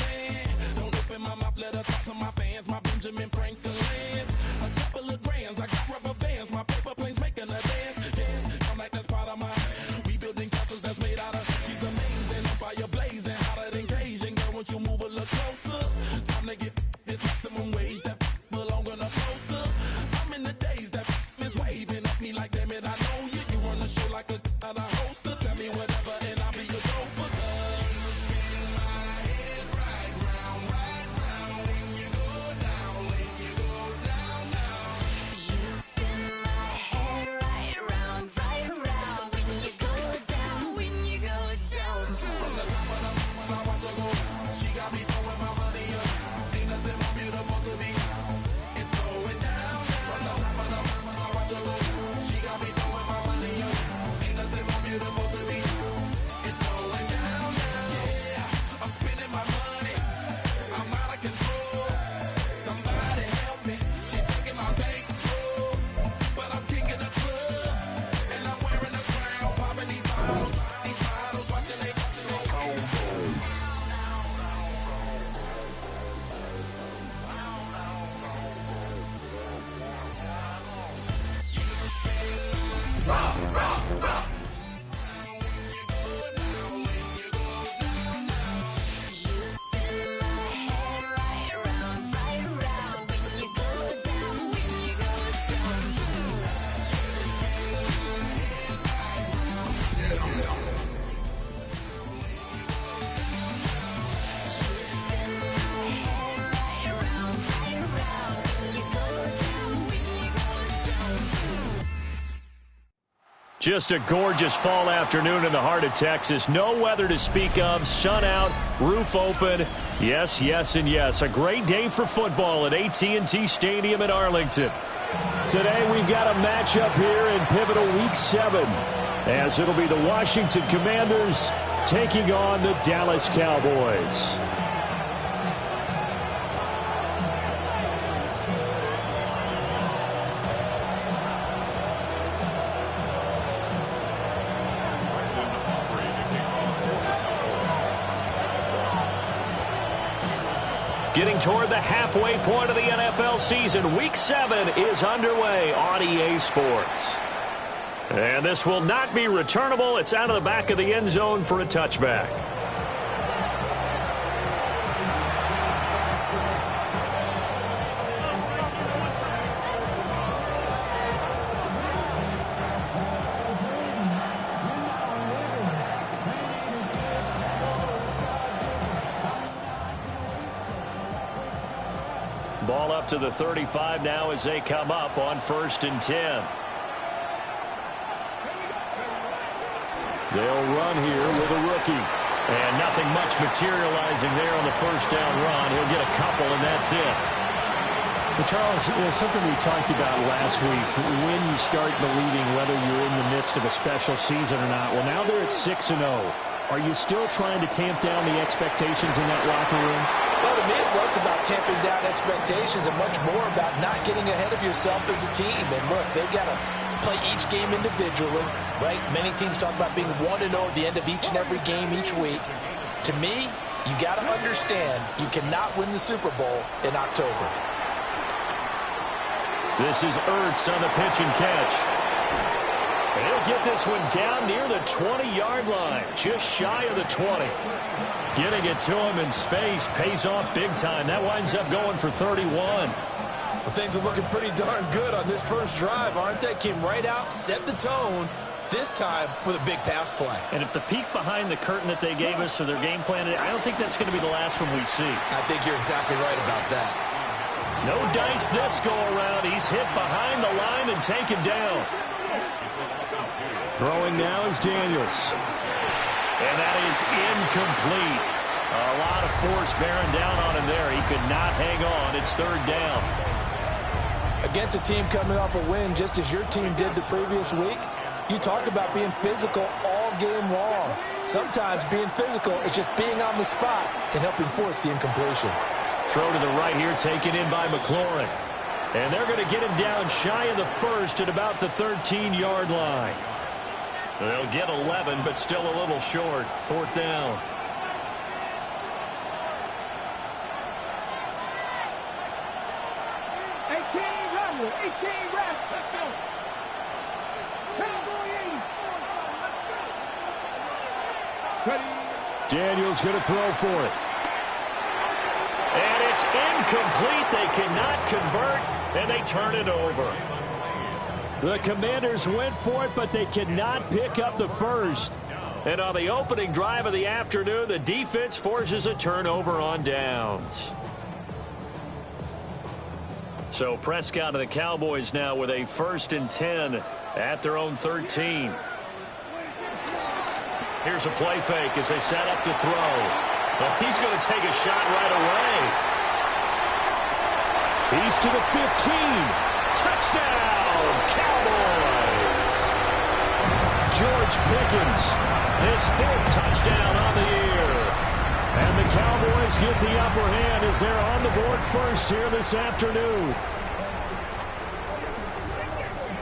man. Don't open my mouth, let her talk to my fans. My Benjamin Franklin's. A couple of grands, I got rubber bands. My paper planes making a dance. Yes, I'm like that's part of my. We building castles that's made out of. She's amazing, on fire blazing, hotter than Cajun. Girl, won't you move a little closer? Time to get this maximum wage that belong on a poster. I'm in the days that is waving at me like, damn it, I know you. You run the show like a hoster. Tell me whatever and I'll be your gopher. You spin my head right round when you go down, when you go down, down. You spin my head right round when you go down, when you go down. From the top of the mountain, I watch her go. She got me throwing my money up. Ain't nothing more beautiful to me. It's going down. From the top of the mountain, I watch her go. She got me throwing my money up. Ain't nothing more beautiful to me. It's going down. Yeah, I'm spending my money. I'm out of control. Somebody help me. She taking my bankroll, but I'm king of the club, and I'm wearing a crown, popping these bottles, watching they. You spin my head right round when you go down, when you go down. Just a gorgeous fall afternoon in the heart of Texas. No weather to speak of. Sun out, roof open. Yes, yes, and yes. A great day for football at AT&T Stadium in Arlington. Today we've got a matchup here in pivotal Week 7, as it'll be the Washington Commanders taking on the Dallas Cowboys. Getting toward the halfway point of the NFL season. Week 7 is underway on EA Sports. And this will not be returnable. It's out of the back of the end zone for a touchback. Ball up to the 35 now as they come up on 1st and 10. They'll run here with a rookie. And nothing much materializing there on the first down run. He'll get a couple, and that's it. Well, Charles, something we talked about last week, when you start believing whether you're in the midst of a special season or not. Well, now they're at 6-0. Are you still trying to tamp down the expectations in that locker room? Well, to me, it's less about tamping down expectations and much more about not getting ahead of yourself as a team. And look, they've got to play each game individually, right? Many teams talk about being 1-0 at the end of each and every game each week. To me, you got to understand you cannot win the Super Bowl in October. This is Ertz on the pitch and catch. And he'll get this one down near the 20-yard line, just shy of the 20. Getting it to him in space pays off big time. That winds up going for 31. Well, things are looking pretty darn good on this first drive, aren't they? Came right out, set the tone, this time with a big pass play. And if the peek behind the curtain that they gave us for their game plan, I don't think that's going to be the last one we see. I think you're exactly right about that. No dice this go-around. He's hit behind the line and taken down. Throwing now is Daniels. And that is incomplete. A lot of force bearing down on him there. He could not hang on. It's 3rd down. Against a team coming off a win, just as your team did the previous week, you talk about being physical all game long. Sometimes being physical is just being on the spot and helping force the incompletion. Throw to the right here, taken in by McLaurin. And they're going to get him down shy of the first at about the 13-yard line. They'll get 11, but still a little short. 4th down. Daniels going to throw for it. And it's incomplete. They cannot convert, and they turn it over. The Commanders went for it, but they cannot pick up the first. And on the opening drive of the afternoon, the defense forces a turnover on downs. So Prescott and the Cowboys now with a 1st and 10 at their own 13. Here's a play fake as they set up to throw. Well, he's going to take a shot right away. He's to the 15. Touchdown, Cowboys. George Pickens, his 4th touchdown on the year. And the Cowboys get the upper hand as they're on the board first here this afternoon.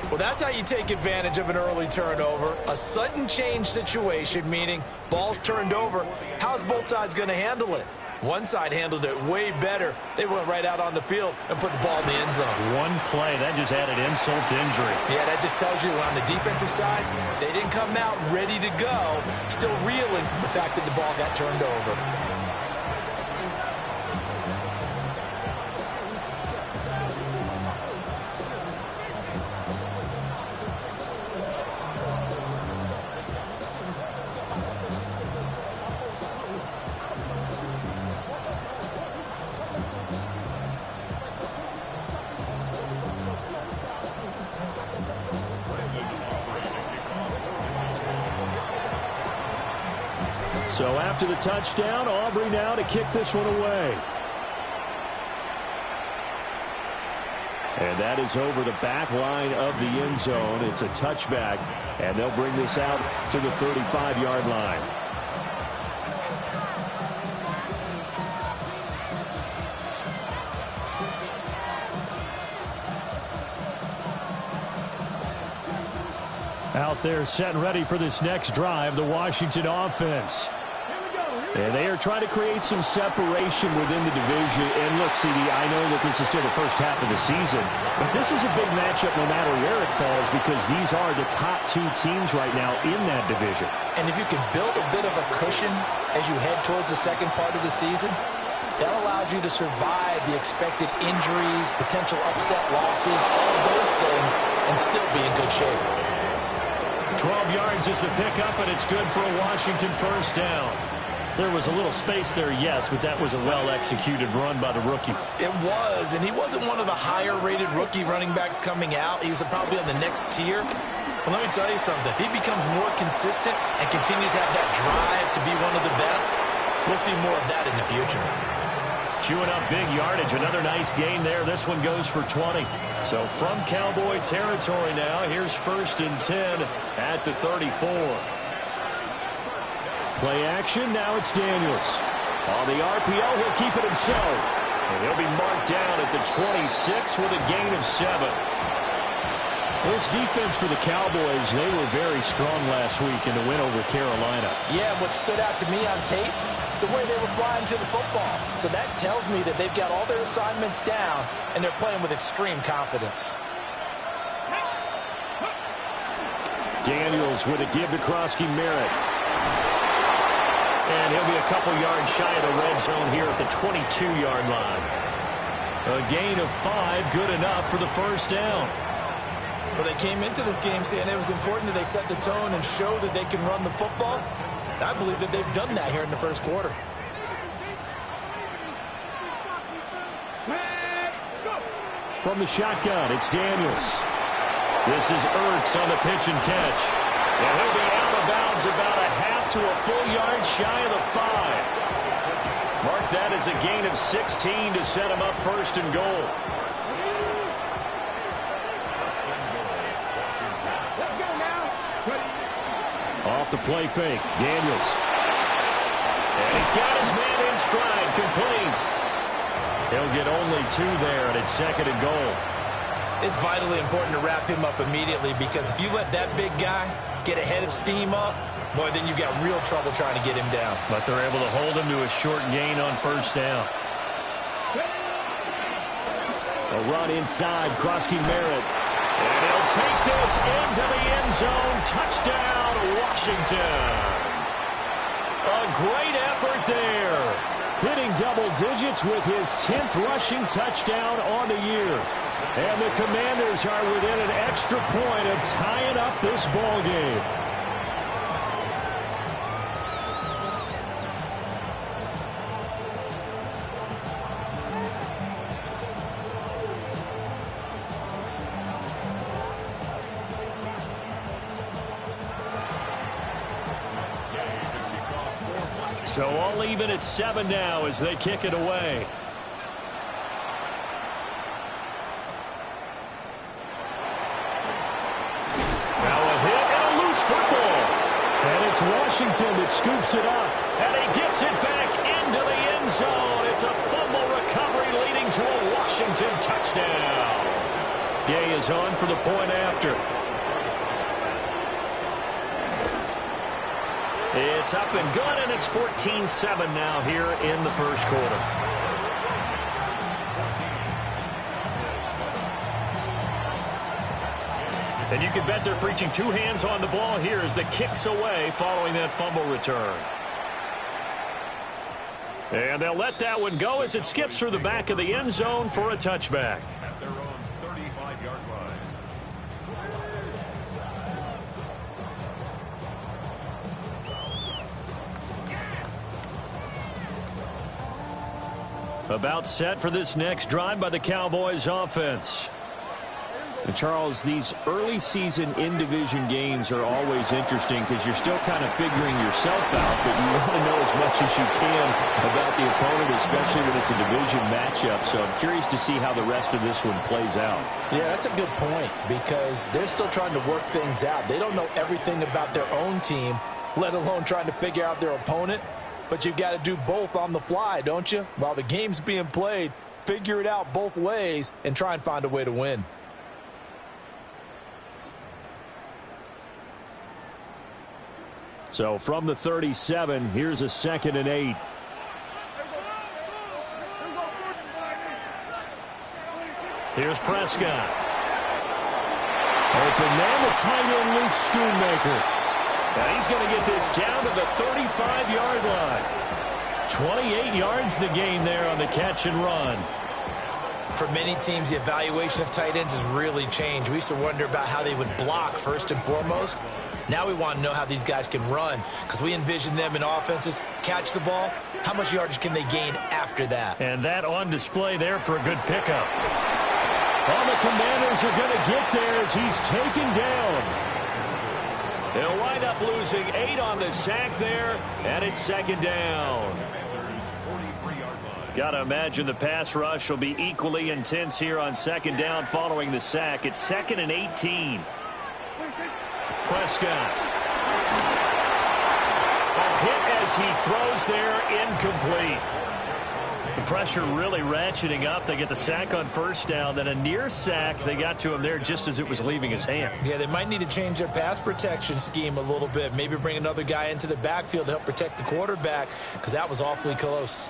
Well, that's how you take advantage of an early turnover. A sudden change situation, meaning ball's turned over. How's both sides going to handle it? One side handled it way better. They went right out on the field and put the ball in the end zone. One play, that just added insult to injury. Yeah, that just tells you on the defensive side, they didn't come out ready to go, still reeling from the fact that the ball got turned over. So after the touchdown, Aubrey now to kick this one away. And that is over the back line of the end zone. It's a touchback, and they'll bring this out to the 35-yard line. Out there set and ready for this next drive, the Washington offense. And they are trying to create some separation within the division. And look, CD, I know that this is still the first half of the season, but this is a big matchup no matter where it falls because these are the top 2 teams right now in that division. And if you can build a bit of a cushion as you head towards the second part of the season, that allows you to survive the expected injuries, potential upset losses, all of those things, and still be in good shape. 12 yards is the pickup, and it's good for a Washington first down. There was a little space there, yes, but that was a well-executed run by the rookie. It was, and he wasn't one of the higher-rated rookie running backs coming out. He was probably on the next tier. But let me tell you something. If he becomes more consistent and continues to have that drive to be one of the best, we'll see more of that in the future. Chewing up big yardage. Another nice gain there. This one goes for 20. So from Cowboy territory now, here's 1st and 10 at the 34. Play action. Now it's Daniels. On the RPO, he'll keep it himself. And he'll be marked down at the 26 with a gain of 7. This defense for the Cowboys, they were very strong last week in the win over Carolina. Yeah, what stood out to me on tape, the way they were flying to the football. So that tells me that they've got all their assignments down, and they're playing with extreme confidence. Daniels with a give to Krosky-Merritt. And he'll be a couple yards shy of the red zone here at the 22-yard line. A gain of 5, good enough for the first down. Well, they came into this game saying it was important that they set the tone and show that they can run the football. And I believe that they've done that here in the first quarter. From the shotgun, it's Daniels. This is Ertz on the pitch and catch. And he'll be out of bounds about a half to a full yard shy of the 5. Mark that as a gain of 16 to set him up 1st and goal. Off the play fake, Daniels. And he's got his man in stride, complete. He'll get only 2 there, and it's 2nd and goal. It's vitally important to wrap him up immediately because if you let that big guy get ahead of steam up, boy, then you've got real trouble trying to get him down. But they're able to hold him to a short gain on 1st down. A run inside, Krosky Merritt. And he'll take this into the end zone. Touchdown, Washington. A great effort there. Hitting double digits with his 10th rushing touchdown on the year. And the Commanders are within an extra point of tying up this ball game. So all even at 7 now as they kick it away. Now a hit and a loose football. And it's Washington that scoops it up. And he gets it back into the end zone. It's a fumble recovery leading to a Washington touchdown. Gay is on for the point after. It's up and good, and it's 14-7 now here in the first quarter. And you can bet they're preaching two hands on the ball here as the kick's away following that fumble return. And they'll let that one go as it skips through the back of the end zone for a touchback. At their own 35-yard line. About set for this next drive by the Cowboys offense. And Charles, these early season in-division games are always interesting because you're still kind of figuring yourself out, but you want to know as much as you can about the opponent, especially when it's a division matchup. So I'm curious to see how the rest of this one plays out. Yeah, that's a good point because they're still trying to work things out. They don't know everything about their own team, let alone trying to figure out their opponent. But you've got to do both on the fly, don't you? While the game's being played, figure it out both ways and try and find a way to win. So from the 37, here's a 2nd and 8. Here's Prescott. Open man, the tight end, Luke Schoonmaker. And he's going to get this down to the 35-yard line. 28 yards the gain there on the catch and run. For many teams, the evaluation of tight ends has really changed. We used to wonder about how they would block first and foremost. Now we want to know how these guys can run because we envision them in offenses. Catch the ball. How much yardage can they gain after that? And that on display there for a good pickup. Well, the Commanders are going to get there as he's taken down. They'll wind up losing 8 on the sack there, and it's 2nd down. Got to imagine the pass rush will be equally intense here on 2nd down following the sack. It's 2nd and 18. Prescott. A hit as he throws there, incomplete. The pressure really ratcheting up. They get the sack on first down, then a near sack. They got to him there just as it was leaving his hand. Yeah, they might need to change their pass protection scheme a little bit. Maybe bring another guy into the backfield to help protect the quarterback because that was awfully close.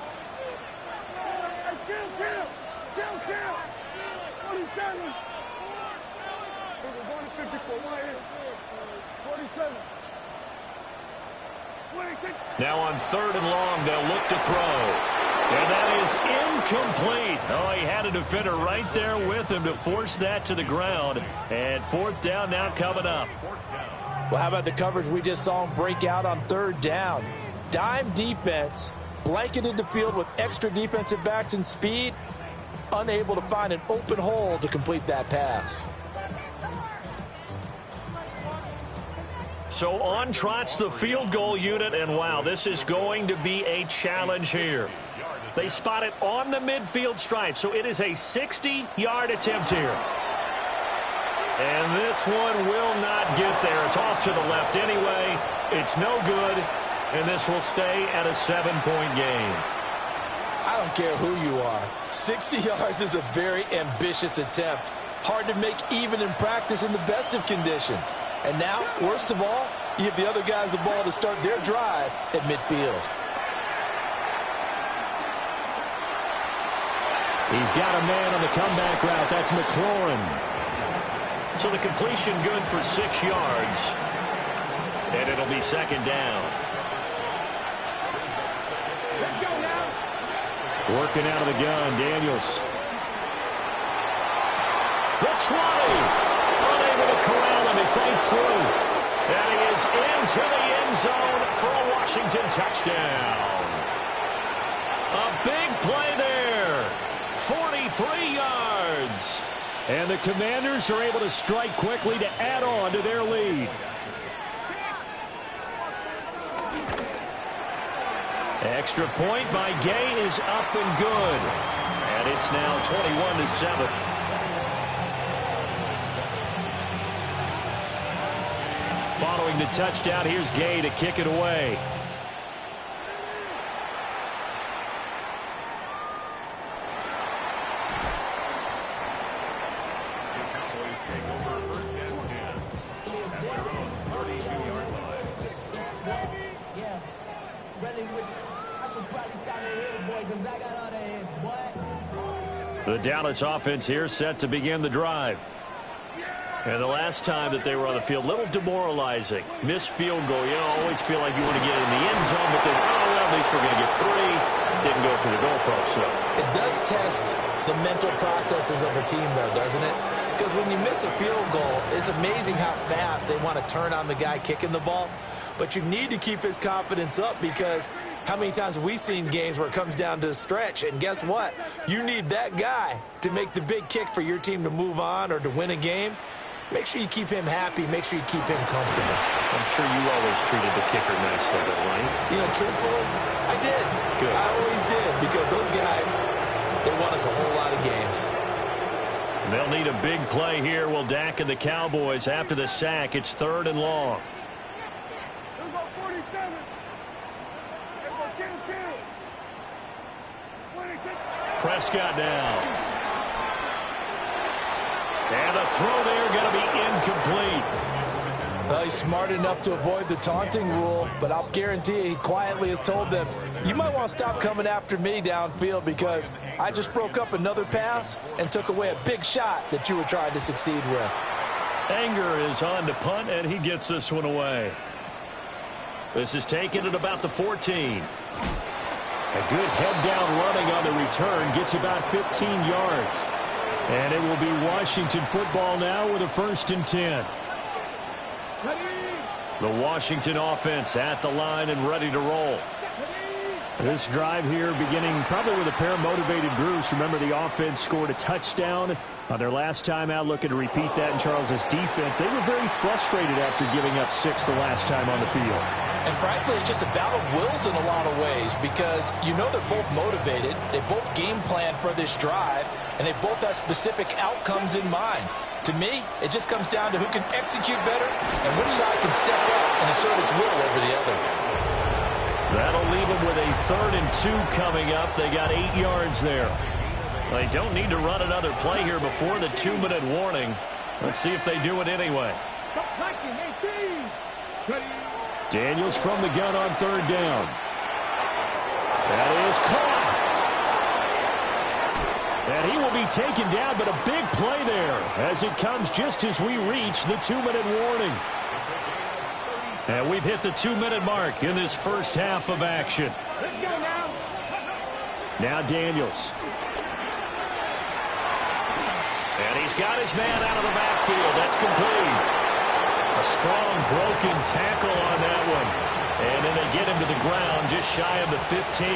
Now on 3rd and long, they'll look to throw. And that is incomplete. Oh, he had a defender right there with him to force that to the ground. And 4th down now coming up. Well, how about the coverage we just saw him break out on 3rd down? Dime defense, blanketed the field with extra defensive backs and speed, unable to find an open hole to complete that pass. So on trots the field goal unit, and wow, this is going to be a challenge here. They spot it on the midfield stripe, so it is a 60-yard attempt here. And this one will not get there. It's off to the left anyway. It's no good, and this will stay at a 7-point game. I don't care who you are. 60 yards is a very ambitious attempt. Hard to make even in practice in the best of conditions. And now, worst of all, you give the other guys the ball to start their drive at midfield. He's got a man on the comeback route. That's McLaurin. So the completion good for 6 yards. And it'll be second down. Working out of the gun, Daniels. The 20. Unable to corral him. He fights through. And he is into the end zone for a Washington touchdown. A big play there. 43 yards. And the Commanders are able to strike quickly to add on to their lead. Extra point by Gay is up and good. And it's now 21-7. Following the touchdown, here's Gay to kick it away. The Cowboys take over first and 10 at their own 32-yard line. Yeah, really with I should probably sign a head, boy, because I got all the heads, boy. The Dallas offense here set to begin the drive. And the last time that they were on the field, a little demoralizing. Missed field goal. You always feel like you want to get in the end zone, but then, oh, well, at least we're going to get 3. Didn't go through the goalpost, so. It does test the mental processes of a team, though, doesn't it? Because when you miss a field goal, it's amazing how fast they want to turn on the guy kicking the ball. But you need to keep his confidence up, because how many times have we seen games where it comes down to the stretch, and guess what? You need that guy to make the big kick for your team to move on or to win a game. Make sure you keep him happy. Make sure you keep him comfortable. I'm sure you always treated the kicker nicely, though, right? You know, truthfully, I did. Good. I always did, because those guys, they won us a whole lot of games. They'll need a big play here. Will Dak and the Cowboys after the sack. It's 3rd and long. Prescott now. And the throw there going to be incomplete. Well, he's smart enough to avoid the taunting rule, but I'll guarantee you he quietly has told them, you might want to stop coming after me downfield, because I just broke up another pass and took away a big shot that you were trying to succeed with. Anger is on to punt, and he gets this one away. This is taken at about the 14. A good head-down running on the return. Gets about 15 yards. And it will be Washington football now with a 1st and 10. The Washington offense at the line and ready to roll. This drive here beginning probably with a pair of motivated groups. Remember, the offense scored a touchdown on their last time out. Looking to repeat that in Charles's defense. They were very frustrated after giving up 6 the last time on the field. And frankly, it's just a battle of wills in a lot of ways, because you know they're both motivated. They both game plan for this drive, and they both have specific outcomes in mind. To me, it just comes down to who can execute better and which side can step up and assert its will over the other. That'll leave them with a 3rd and 2 coming up. They got 8 yards there. They don't need to run another play here before the 2-minute warning. Let's see if they do it anyway. Daniels from the gun on 3rd down. That is caught. And he will be taken down, but a big play there as it comes just as we reach the 2-minute warning. And we've hit the 2-minute mark in this first half of action. Let's go now. Now Daniels. And he's got his man out of the backfield. That's complete. A strong broken tackle on that one. And then they get him to the ground just shy of the 15.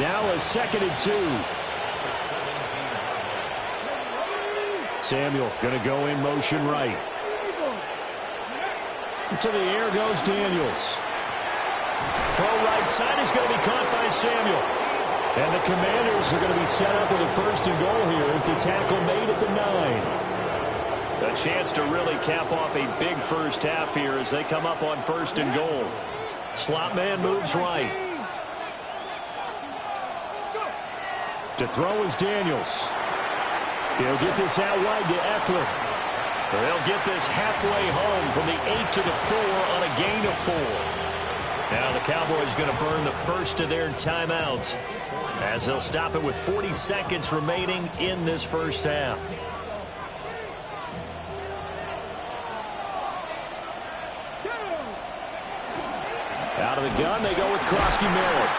Now a 2nd and 2. Samuel going to go in motion right. To the air goes Daniels. Throw right side is going to be caught by Samuel. And the Commanders are going to be set up with a 1st and goal here as the tackle made at the 9. A chance to really cap off a big first half here as they come up on 1st and goal. Slot man moves right. To throw is Daniels. He'll get this out wide to Eckler. They'll get this halfway home from the 8 to the 4 on a gain of 4. Now the Cowboys going to burn the first of their timeouts as they'll stop it with 40 seconds remaining in this first half. Out of the gun, they go with Krosky Merritt.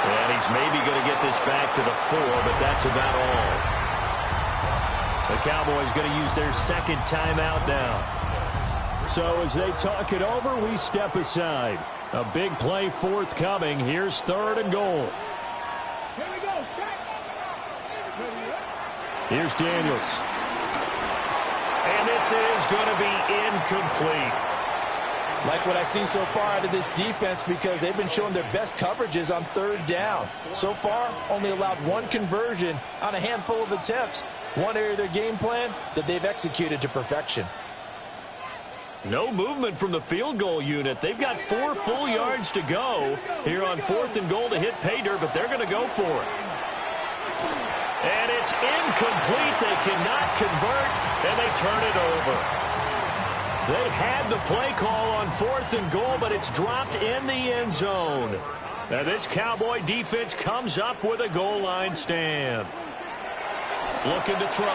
And he's maybe going to get this back to the 4, but that's about all. The Cowboys going to use their second timeout now. So as they talk it over, we step aside. A big play forthcoming. Here's 3rd and goal. Here we go. Here's Daniels. And this is going to be incomplete. Like what I've seen so far out of this defense, because they've been showing their best coverages on 3rd down. So far, only allowed 1 conversion on a handful of attempts. One area of their game plan that they've executed to perfection. No movement from the field goal unit. They've got 4 full yards to go here on 4th and goal to hit pay dirt, but they're going to go for it. And it's incomplete. They cannot convert, and they turn it over. They had the play call on 4th and goal, but it's dropped in the end zone. Now this Cowboy defense comes up with a goal line stand. Looking to throw.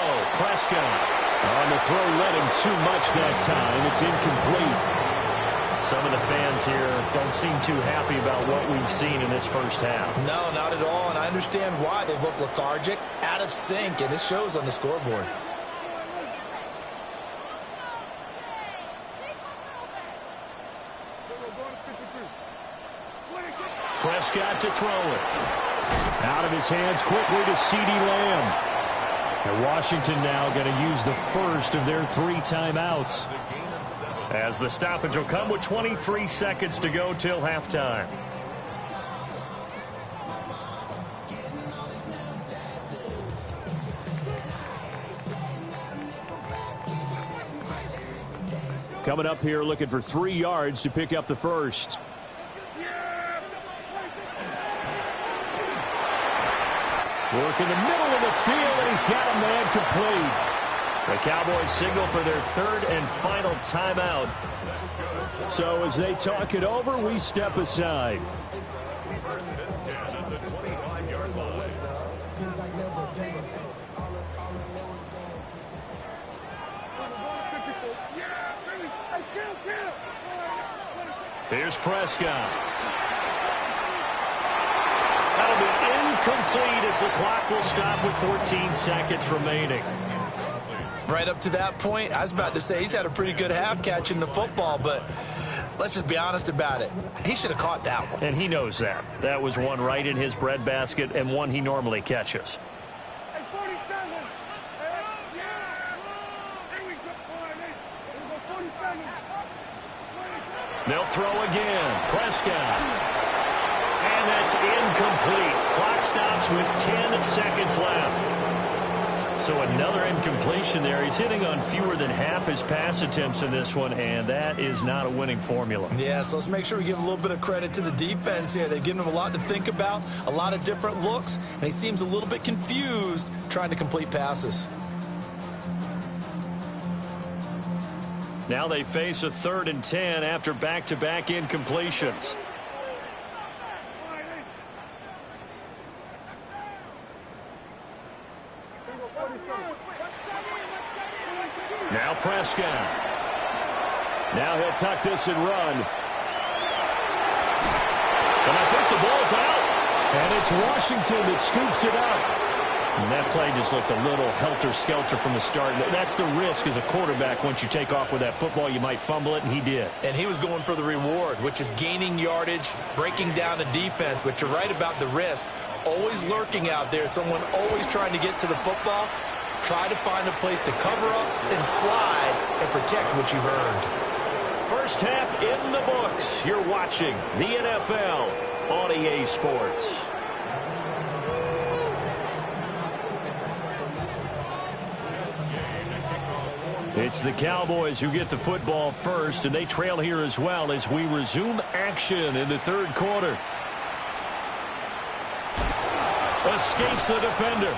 Prescott. On the throw, led him too much that time. It's incomplete. Some of the fans here don't seem too happy about what we've seen in this first half. No, not at all, and I understand why. They've looked lethargic, out of sync, and it shows on the scoreboard. Prescott to throw it. Out of his hands quickly to CeeDee Lamb. And Washington now going to use the first of their 3 timeouts. As the stoppage will come with 23 seconds to go till halftime. Coming up here looking for 3 yards to pick up the first. Work in the middle of the field, and he's got a man complete. The Cowboys signal for their 3rd and final timeout. So as they talk it over, we step aside. 1st and 10 at the 25-yard line. Here's Prescott. That'll be incomplete as the clock will stop with 14 seconds remaining. Right up to that point, I was about to say he's had a pretty good half catching the football, but let's just be honest about it. He should have caught that one. And he knows that. That was one right in his breadbasket and one he normally catches. They'll throw again. Prescott. And that's incomplete. Clock stops with 10 seconds left. So another incompletion there. He's hitting on fewer than half his pass attempts in this one, and that is not a winning formula. Yeah, so let's make sure we give a little bit of credit to the defense here. They've given him a lot to think about, a lot of different looks, and he seems a little bit confused trying to complete passes. Now they face a 3rd and 10 after back-to-back incompletions. Now Prescott. Now he'll tuck this and run. And I think the ball's out. And it's Washington that scoops it up. And that play just looked a little helter-skelter from the start. That's the risk as a quarterback. Once you take off with that football, you might fumble it, and he did. And he was going for the reward, which is gaining yardage, breaking down a defense. But you're right about the risk. Always lurking out there, someone always trying to get to the football. Try to find a place to cover up and slide and protect what you've earned. First half in the books. You're watching the NFL on EA Sports. It's the Cowboys who get the football first, and they trail here as well as we resume action in the 3rd quarter. Escapes the defender.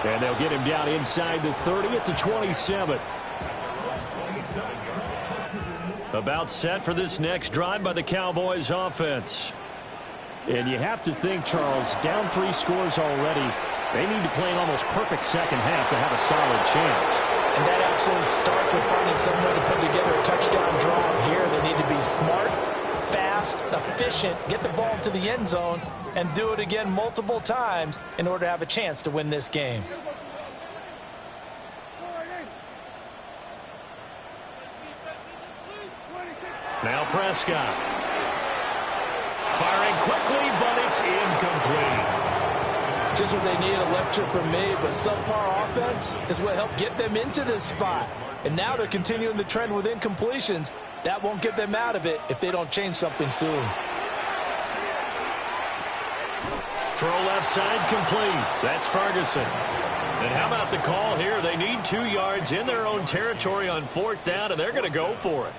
And they'll get him down inside the 30 at the 27. About set for this next drive by the Cowboys offense. And you have to think, Charles, down 3 scores already. They need to play an almost perfect second half to have a solid chance. And that absolutely starts with finding some way to put together a touchdown drive here. They need to be smart, fast, efficient, get the ball to the end zone, and do it again multiple times in order to have a chance to win this game. Now Prescott. Firing quickly, but it's incomplete. Just what they need, a lecture from me, but subpar offense is what helped get them into this spot. And now they're continuing the trend with incompletions. That won't get them out of it if they don't change something soon. Throw left side complete. That's Ferguson. And how about the call here? They need 2 yards in their own territory on 4th down, and they're going to go for it.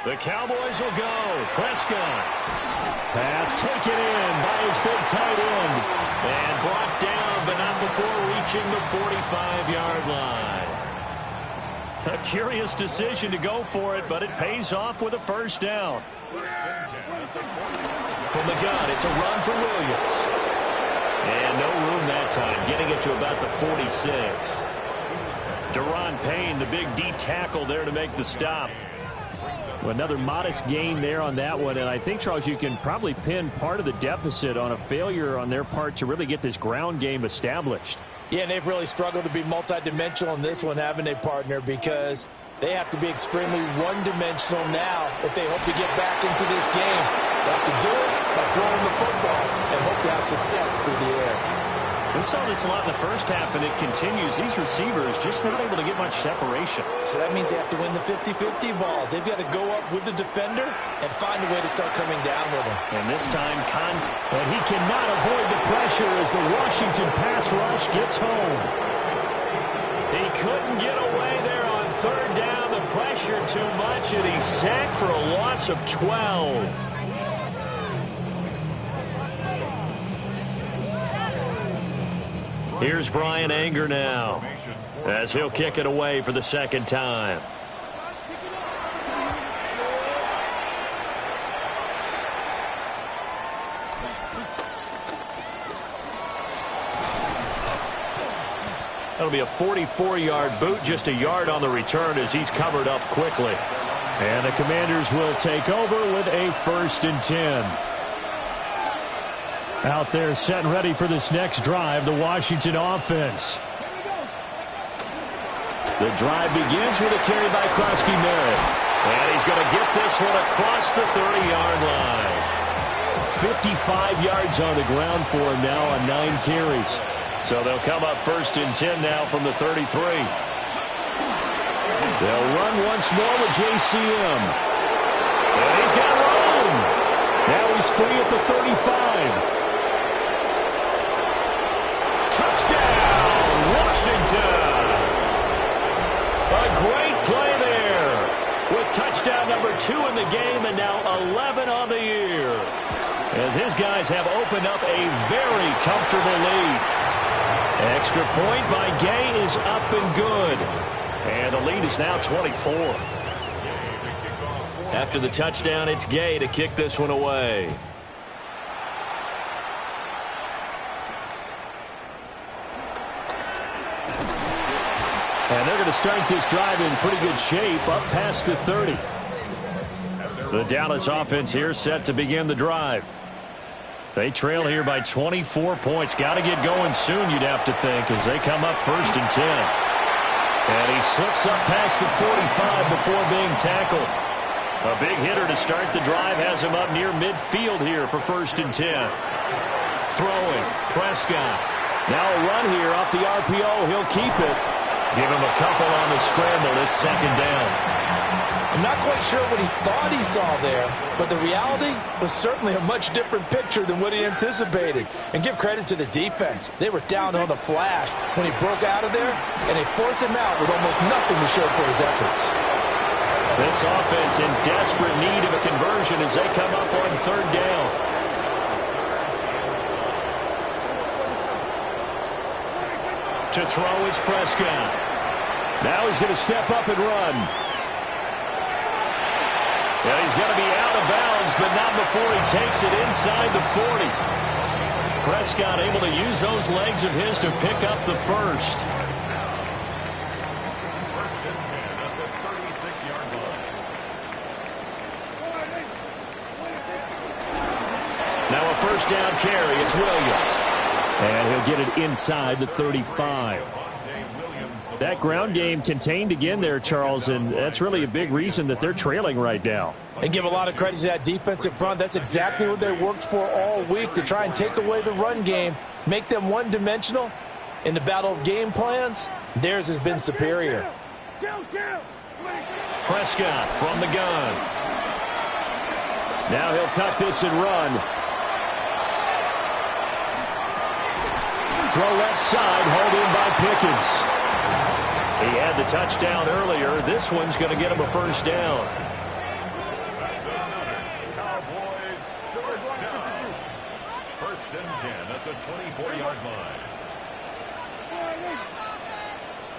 The Cowboys will go. Prescott. Pass taken in by his big tight end. And brought down, but not before reaching the 45-yard line. A curious decision to go for it, but it pays off with a 1st down. From the gun, it's a run for Williams. And no room that time, getting it to about the 46. Deron Payne, the big D tackle there to make the stop. Well, another modest gain there on that one, and I think, Charles, you can probably pin part of the deficit on a failure on their part to really get this ground game established. Yeah, and they've really struggled to be multidimensional in this one, haven't they, partner? Because they have to be extremely one-dimensional now if they hope to get back into this game. They have to do it by throwing the football and hope to have success through the air. We saw this a lot in the first half, and it continues. These receivers just not able to get much separation. So that means they have to win the 50-50 balls. They've got to go up with the defender and find a way to start coming down with him. And this time, and he cannot avoid the pressure as the Washington pass rush gets home. He couldn't get away there on 3rd down. The pressure too much, and he's sacked for a loss of 12. Here's Brian Anger now, as he'll kick it away for the 2nd time. That'll be a 44-yard boot, just a yard on the return as he's covered up quickly. And the Commanders will take over with a 1st and 10. Out there set and ready for this next drive, the Washington offense. The drive begins with a carry by Krosky-Merritt. And he's going to get this one across the 30-yard line. 55 yards on the ground for him now on 9 carries. So they'll come up 1st and 10 now from the 33. They'll run once more with JCM. And he's got room. Now he's free at the 35. Touchdown, Washington. A great play there with touchdown number 2 in the game and now 11 on the year. As his guys have opened up a very comfortable lead. Extra point by Gay is up and good. And the lead is now 24. After the touchdown, it's Gay to kick this one away. And they're going to start this drive in pretty good shape, up past the 30. The Dallas offense here set to begin the drive. They trail here by 24 points. Got to get going soon, you'd have to think, as they come up 1st and 10. And he slips up past the 45 before being tackled. A big hitter to start the drive has him up near midfield here for 1st and 10. Throwing, Prescott. Now a run here off the RPO. He'll keep it. Give him a couple on the scramble. It's 2nd down. I'm not quite sure what he thought he saw there, but the reality was certainly a much different picture than what he anticipated. And give credit to the defense. They were down on the flash when he broke out of there, and they forced him out with almost nothing to show for his efforts. This offense in desperate need of a conversion as they come up on 3rd down. To throw is Prescott. Now he's going to step up and run. And he's going to be out of bounds, but not before he takes it inside the 40. Prescott able to use those legs of his to pick up the first. First and 10 at the 36-yard line. Now a first down carry. It's Williams. And he'll get it inside the 35. That ground game contained again there, Charles, and that's really a big reason that they're trailing right now. And give a lot of credit to that defensive front. That's exactly what they worked for all week, to try and take away the run game, make them one-dimensional. In the battle of game plans, theirs has been superior. Prescott from the gun. Now he'll tuck this and run. Throw left side, hauled in by Pickens. He had the touchdown earlier. This one's going to get him a first down. That's another Cowboys first down. First and 10 at the 24-yard line.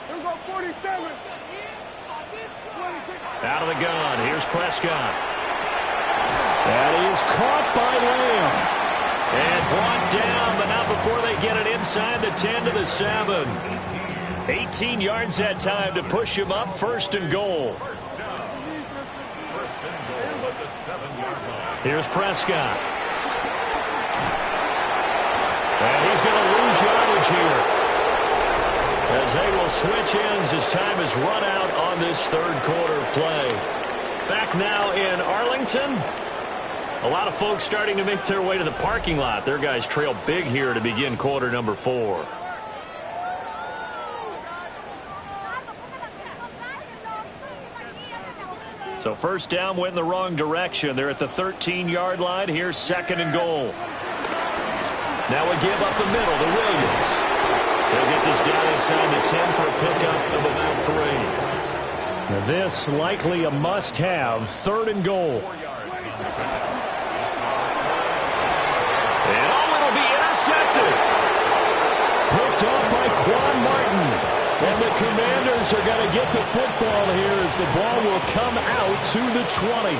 Here go 47. Out of the gun. Here's Prescott. And he is caught by Lamb. And brought down, but not before they get it inside the 10 to the 7. 18 yards that time to push him up. First and goal. First down. First and goal at the 7-yard line. Here's Prescott. And he's going to lose yardage here, as they will switch ends as time is run out on this third quarter of play. Back now in Arlington. A lot of folks starting to make their way to the parking lot. Their guys trail big here to begin quarter number 4. So first down went in the wrong direction. They're at the 13-yard line. Here's second and goal. Now we give up the middle to Williams. They'll get this down inside the 10 for a pickup of about 3. Now this likely a must-have. Third and goal. And it'll be intercepted. Picked off by Quan Martin. And the Commanders are going to get the football here as the ball will come out to the 20.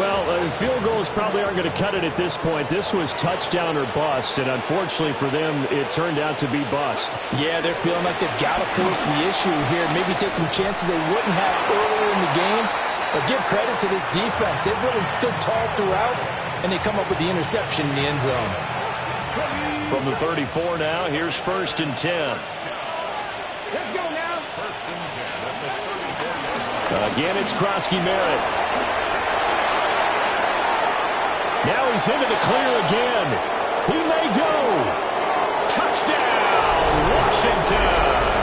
Well, field goals probably aren't going to cut it at this point. This was touchdown or bust, and unfortunately for them, it turned out to be bust. Yeah, they're feeling like they've got to force the issue here. Maybe take some chances they wouldn't have earlier in the game. But give credit to this defense. They've really stood tall throughout, and they come up with the interception in the end zone. From the 34 now, here's first and 10. Let's go now. First and 10 at the 34-yard line. Again, it's Krosky-Merritt. Now he's into the clear again.